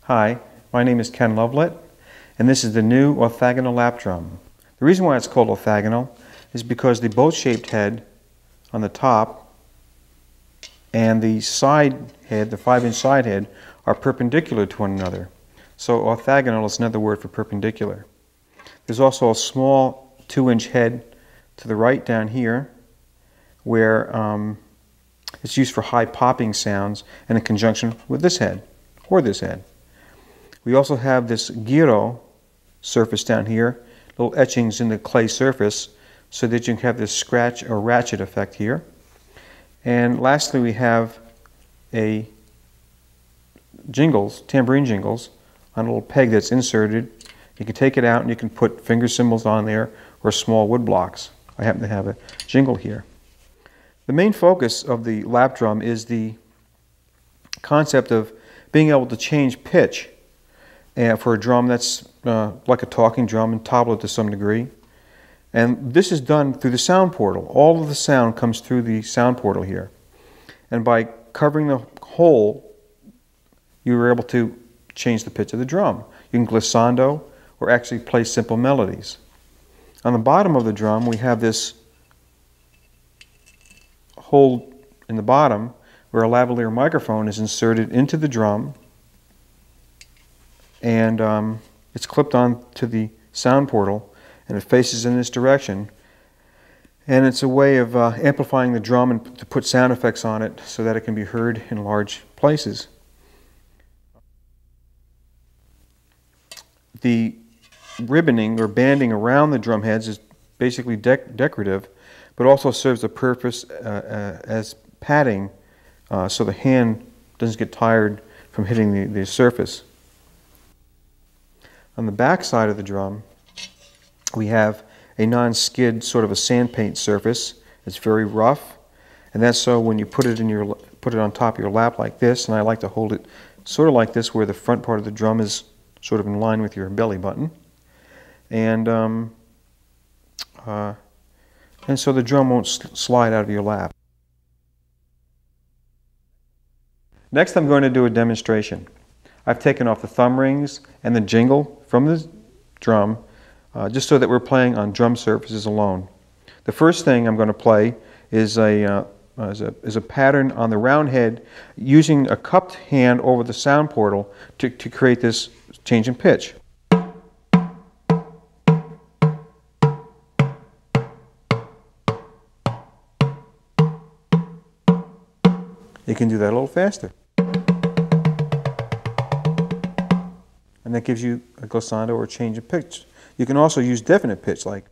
Hi, my name is Ken Lovelet, and this is the new orthogonal lap drum. The reason why it's called orthogonal is because the boat-shaped head on the top and the side head, the 5-inch side head, are perpendicular to one another. So orthogonal is another word for perpendicular. There's also a small 2-inch head to the right down here where it's used for high popping sounds and in conjunction with this head or this head. We also have this gyro surface down here, little etchings in the clay surface so that you can have this scratch or ratchet effect here. And lastly, we have a tambourine jingles on a little peg that's inserted. You can take it out and you can put finger cymbals on there or small wood blocks. I happen to have a jingle here. The main focus of the lap drum is the concept of being able to change pitch for a drum that's like a talking drum and tabla to some degree. And this is done through the sound portal. All of the sound comes through the sound portal here. And by covering the hole, you were able to change the pitch of the drum. You can glissando or actually play simple melodies. On the bottom of the drum, we have this hole in the bottom where a lavalier microphone is inserted into the drum, and it's clipped on to the sound portal, and it faces in this direction. And it's a way of amplifying the drum and to put sound effects on it so that it can be heard in large places. The ribboning or banding around the drum heads is basically decorative, but also serves a purpose as padding so the hand doesn't get tired from hitting the surface. On the back side of the drum, we have a non-skid sort of a sand paint surface. It's very rough, and that's so when you put it on top of your lap like this, and I like to hold it sort of like this, where the front part of the drum is sort of in line with your belly button, and so the drum won't slide out of your lap. Next, I'm going to do a demonstration. I've taken off the thumb rings and the jingle from the drum just so that we're playing on drum surfaces alone. The first thing I'm going to play is a pattern on the round head using a cupped hand over the sound portal to create this change in pitch. You can do that a little faster. And that gives you a glissando or a change in pitch. You can also use definite pitch, like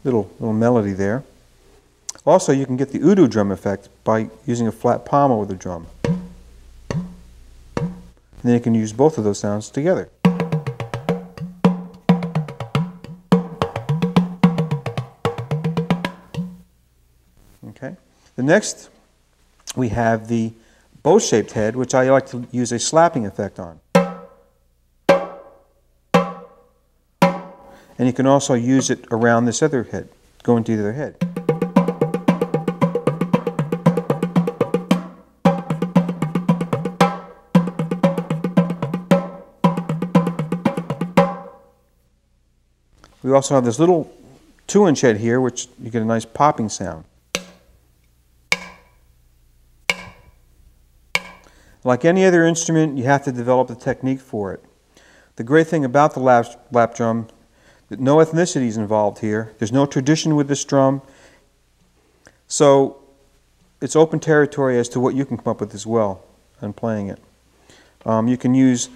little melody there. Also, you can get the udu drum effect by using a flat palm over the drum. And then you can use both of those sounds together. Okay. The next, we have the bow-shaped head, which I like to use a slapping effect on. And you can also use it around this other head, going to the other head. We also have this little 2-inch head here, which you get a nice popping sound. Like any other instrument, you have to develop the technique for it. The great thing about the lap drum, that no ethnicity is involved here. There's no tradition with this drum. So it's open territory as to what you can come up with as well in playing it. You can use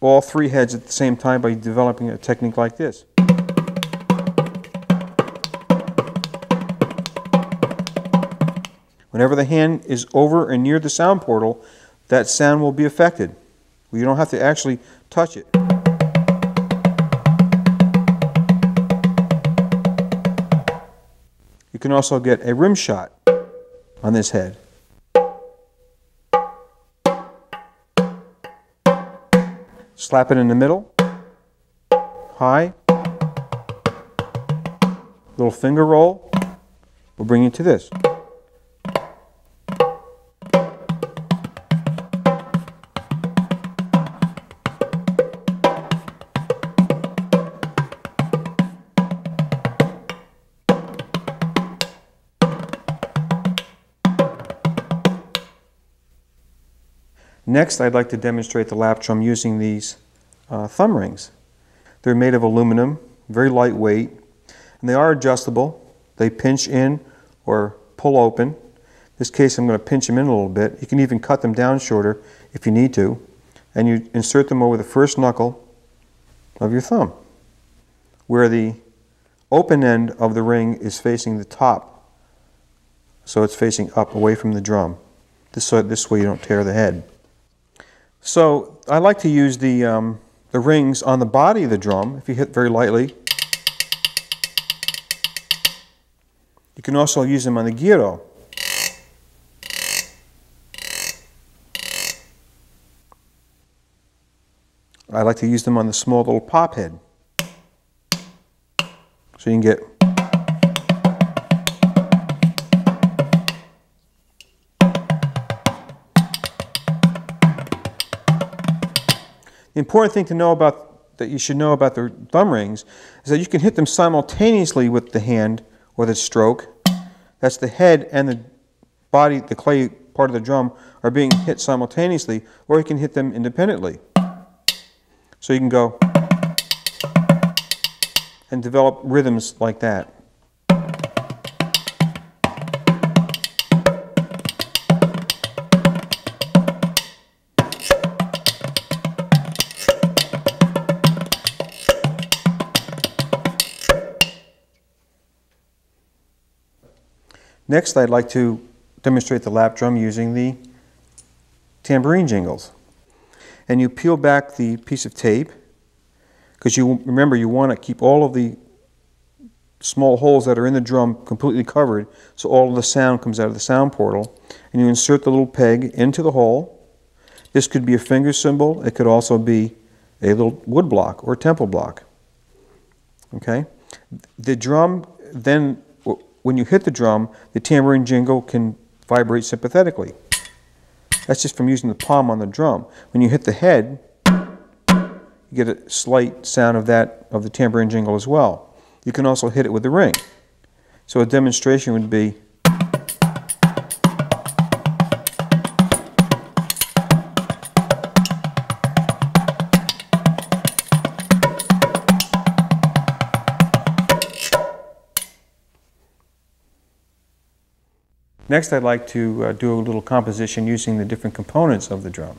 all 3 heads at the same time by developing a technique like this. Whenever the hand is over and near the sound portal, that sound will be affected. You don't have to actually touch it. You can also get a rim shot on this head. Slap it in the middle, high, little finger roll will bring you to this. Next, I'd like to demonstrate the lap drum using these thumb rings. They're made of aluminum, very lightweight, and they are adjustable. They pinch in or pull open. In this case, I'm going to pinch them in a little bit. You can even cut them down shorter if you need to. And you insert them over the first knuckle of your thumb, where the open end of the ring is facing the top. So it's facing up, away from the drum. This way you don't tear the head. So I like to use the rings on the body of the drum. If you hit very lightly, you can also use them on the gyro. I like to use them on the small little pop head. So you can get the important thing to know about that you should know about the thumb rings is that you can hit them simultaneously with the hand or the stroke. That's the head and the body, the clay part of the drum, are being hit simultaneously, or you can hit them independently. So you can go and develop rhythms like that. Next, I'd like to demonstrate the lap drum using the tambourine jingles. And you peel back the piece of tape, because remember you want to keep all of the small holes that are in the drum completely covered, so all of the sound comes out of the sound portal. And you insert the little peg into the hole. This could be a finger cymbal. It could also be a little wood block or temple block. Okay? The drum then, when you hit the drum, the tambourine jingle can vibrate sympathetically. That's just from using the palm on the drum. When you hit the head, you get a slight sound of the tambourine jingle as well. You can also hit it with the ring. So a demonstration would be Next, I'd like to do a little composition using the different components of the drum.